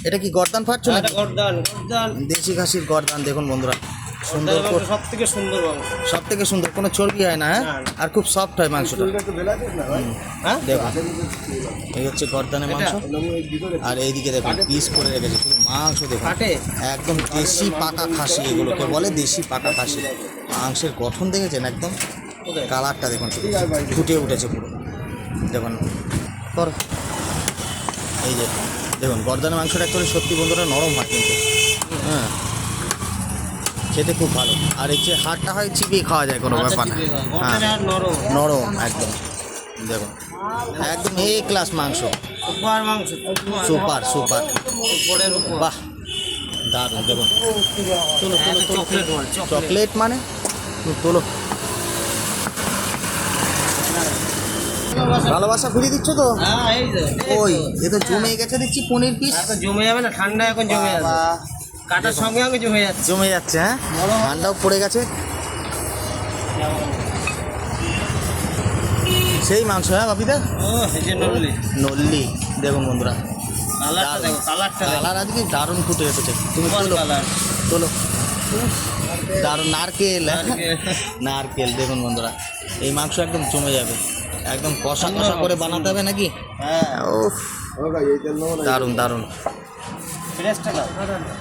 এটা কি গর্দান ফাটছো না? গর্দান গর্দান দেশি খাসির গর্দান দেখুন বন্ধুরা, সুন্দর সব থেকে সুন্দর মাংস, সব থেকে সুন্দর, কোনো চর্বি হয় না। হ্যাঁ, আর খুব সফট হয় মাংসটা। হ্যাঁ দেখুন এই হচ্ছে গর্দানের মাংস, আর এইদিকে দেখুন পিস করে রেখেছে শুধু মাংস। দেখুন একদম দেশি পাকা খাসি, এগুলোকে বলে দেশি পাকা খাসি। মাংসের গঠন দেখেছেন, একদম কালারটা দেখুন ফুটে উঠেছে পুরো। দেখুন কর, এই যে দেখুন গর্দানের মাংসটা একটু সত্যি বন্ধুরা নরম হয় কিন্তু, হ্যাঁ খেতে খুব ভালো। আর এই যে হাড়টা হয় চিবিয়ে খাওয়া যায়, কোনো ব্যাপার না। হ্যাঁ নরম একদম, দেখুন একদম এ ক্লাস মাংস, সুপার সুপার, বাহ দারুণ। দেখুন চকলেট মানে তোলো, ভালোবাসা ফিরিয়ে দিচ্ছ তো? ওই এ তো জমে গেছে দেখছি পনির পিস। জমে যাবে না, ঠান্ডা এখন জমে যাবে, কাটার সঙ্গে সঙ্গে জমে যাচ্ছে। হ্যাঁ ঠান্ডাও পড়ে গেছে, সেই মাংস। হ্যাঁ বাপিদা নল্লি, দেখুন বন্ধুরা কালার আজকে দারুণ ফুটে এসেছে। তুমি তোলো তোলো, দারুণ নারকেল, নারকেল। দেখুন বন্ধুরা এই মাংস একদম জমে যাবে, একদম কষা কষা করে বানাতে হবে নাকি? দারুণ দারুণ।